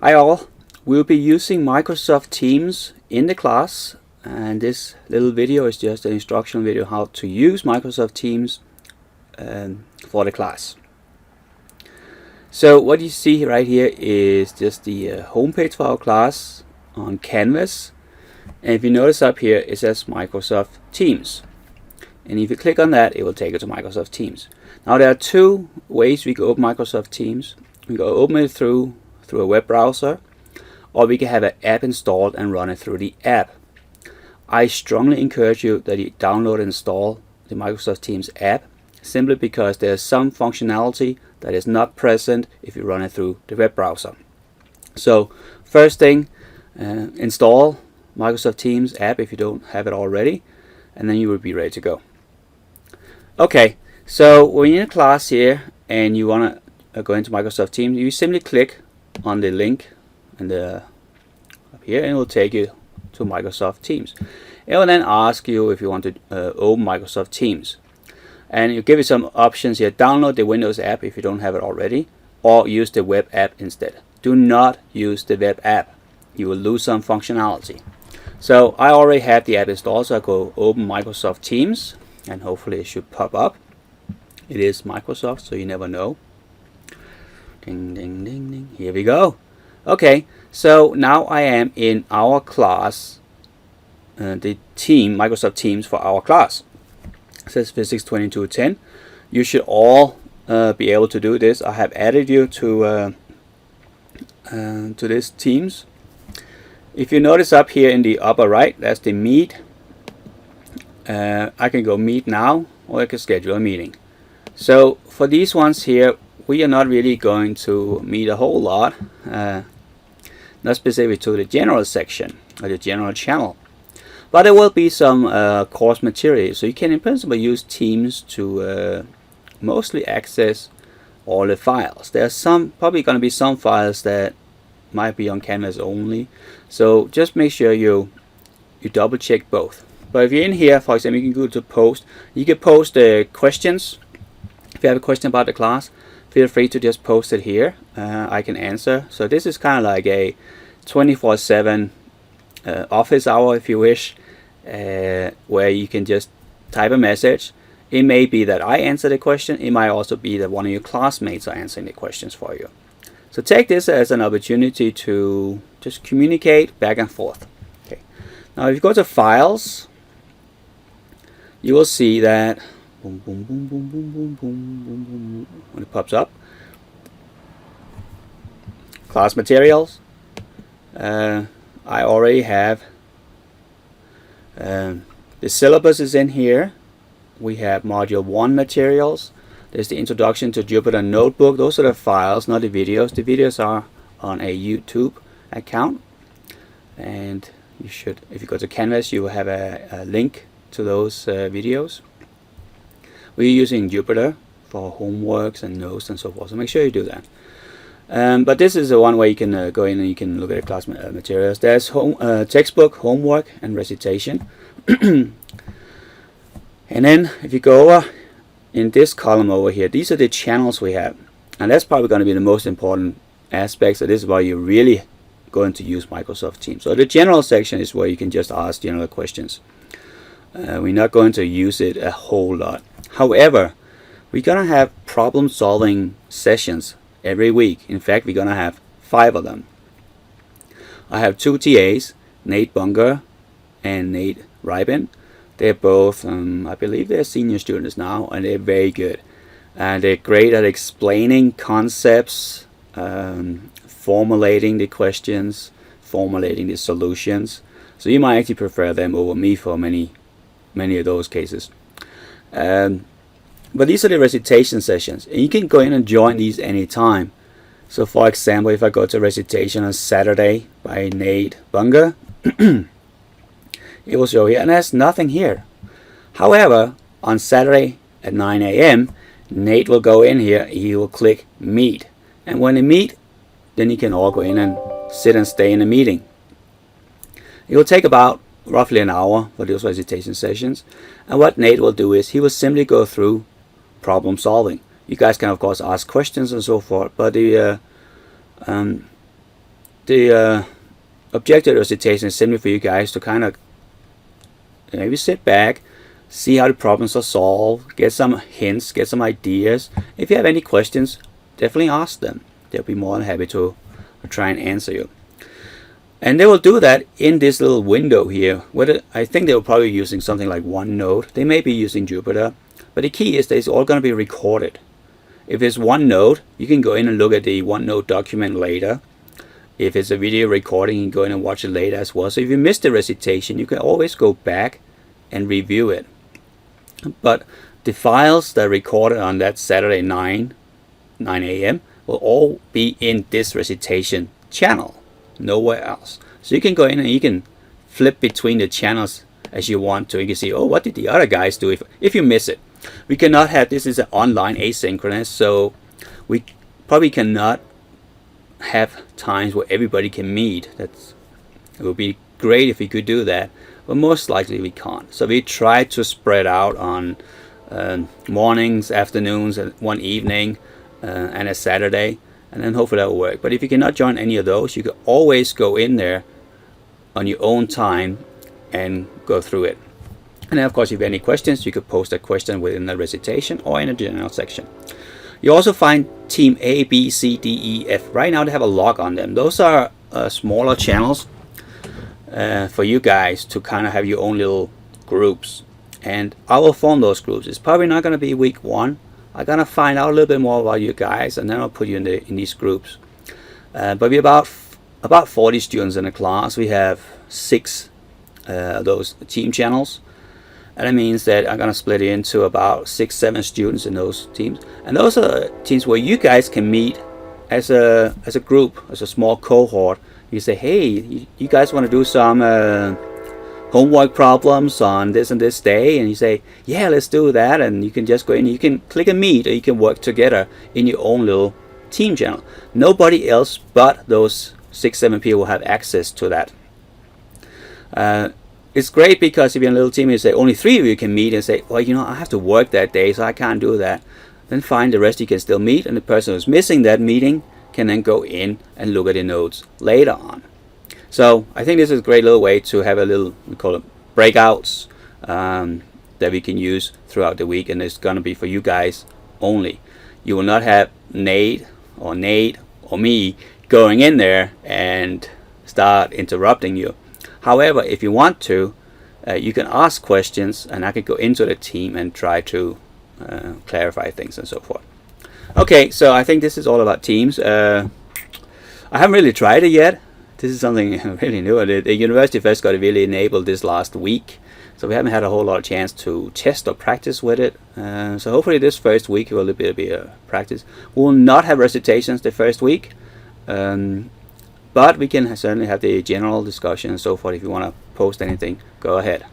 Hi all, we'll be using Microsoft Teams in the class, and this little video is just an instructional video how to use Microsoft Teams for the class. So what you see right here is just the homepage for our class on Canvas, and if you notice up here it says Microsoft Teams, and if you click on that it will take you to Microsoft Teams. Now there are two ways we can open Microsoft Teams. We can open it through a web browser, or we can have an app installed and run it through the app. I strongly encourage you that you download and install the Microsoft Teams app, simply because there's some functionality that is not present if you run it through the web browser. So first thing, install Microsoft Teams app if you don't have it already, and then you will be ready to go. Okay, so when you're in a class here and you want to go into Microsoft Teams, you simply click on the link and up here, and it will take you to Microsoft Teams. It will then ask you if you want to open Microsoft Teams, and you give you some options here. Download the Windows app if you don't have it already, or use the web app instead. Do not use the web app, you will lose some functionality. So I already have the app installed, so I go open Microsoft Teams, and hopefully it should pop up. It is Microsoft, so you never know. Ding ding ding ding. Here we go. Okay, so now I am in our class, the team, Microsoft Teams for our class. It says Physics 2210. You should all be able to do this. I have added you to this Teams. If you notice up here in the upper right, that's the Meet. I can go Meet now, or I can schedule a meeting. So for these ones here, we are not really going to meet a whole lot, not specific to the general section or the general channel, but there will be some course material, so you can in principle use Teams to mostly access all the files. There's probably going to be some files that might be on Canvas only, so just make sure you double check both. But if you're in here, for example, you can go to post. You can post questions. If you have a question about the class, feel free to just post it here. I can answer. So this is kind of like a 24/7 office hour, if you wish, where you can just type a message. It may be that I answer the question. It might also be that one of your classmates are answering the questions for you. So take this as an opportunity to just communicate back and forth. Okay. Now if you go to Files, you will see that boom, boom, boom, boom, boom, boom, boom, boom, boom, when it pops up, class materials. I already have the syllabus is in here. We have module 1 materials. There's the introduction to Jupyter Notebook. Those are the files, not the videos. The videos are on a YouTube account, and you should, if you go to Canvas, you will have a link to those videos. We're using Jupyter for homeworks and notes and so forth, so make sure you do that. But this is the one way you can go in and you can look at the class materials. There's textbook, homework, and recitation. And then if you go over in this column over here, these are the channels we have, and that's probably going to be the most important aspects. So this is why you're really going to use Microsoft Teams. So the general section is where you can just ask general questions. We're not going to use it a whole lot. However, we're going to have problem solving sessions every week. In fact, we're going to have 5 of them. I have 2 TAs, Nate Bunger and Nate Rybin. They're both, I believe they're senior students now, and they're very good. And they're great at explaining concepts, formulating the questions, formulating the solutions. So you might actually prefer them over me for many of those cases. But these are the recitation sessions, and you can go in and join these anytime. So for example, if I go to recitation on Saturday by Nate Bunger, it will show here, and there's nothing here. However, on Saturday at 9 AM, Nate will go in here, he will click Meet, and when they meet, then you can all go in and sit and stay in the meeting. It will take about roughly an hour for those recitation sessions, and what Nate will do is he will simply go through problem solving. You guys can of course ask questions and so forth, but the the objective of the recitation is simply for you guys to kind of maybe sit back, see how the problems are solved, get some hints, get some ideas. If you have any questions, definitely ask them. They'll be more than happy to try and answer you. And they will do that in this little window here. I think they will probably be using something like OneNote. They may be using Jupyter. But the key is that it's all going to be recorded. If it's OneNote, you can go in and look at the OneNote document later. If it's a video recording, you can go in and watch it later as well. So if you missed the recitation, you can always go back and review it. But the files that are recorded on that Saturday 9 a.m. will all be in this recitation channel, nowhere else. So you can go in and you can flip between the channels as you want to. You can see, oh, what did the other guys do if you miss it. We cannot have, this is an online asynchronous, so we probably cannot have times where everybody can meet. It would be great if we could do that, but most likely we can't. So we try to spread out on mornings, afternoons, and one evening, and a Saturday, and then hopefully that will work. But if you cannot join any of those, you can always go in there on your own time and go through it. And then of course, if you have any questions, you could post a question within the recitation or in the general section. You also find team A, B, C, D, E, F. Right now they have a log on them. Those are smaller channels for you guys to kind of have your own little groups. And I will form those groups. It's probably not going to be week 1. I'm going to find out a little bit more about you guys, and then I'll put you in these groups. But we're about 40 students in the class. We have 6 those team channels. And that means that I'm going to split it into about 6-7 students in those teams. And those are teams where you guys can meet as a group, as a small cohort. You say, hey, you guys want to do some homework problems on this and this day? And you say, yeah, let's do that. And you can just go in, you can click and meet, or you can work together in your own little team channel. Nobody else but those 6-7 people will have access to that. It's great because if you're in a little team, you say only 3 of you can meet, and say, well, you know, I have to work that day, so I can't do that. Then fine, the rest you can still meet, and the person who's missing that meeting can then go in and look at the notes later on. So I think this is a great little way to have a little, we call it breakouts, that we can use throughout the week, and it's going to be for you guys only. You will not have Nate or me going in there and start interrupting you. However, if you want to, you can ask questions, and I could go into the team and try to clarify things and so forth. Okay, so I think this is all about Teams. I haven't really tried it yet. This is something really new. The University First got it really enabled this last week, so we haven't had a whole lot of chance to test or practice with it. So hopefully this first week will be a practice. We will not have recitations the first week. But we can certainly have the general discussion and so forth. If you want to post anything, go ahead.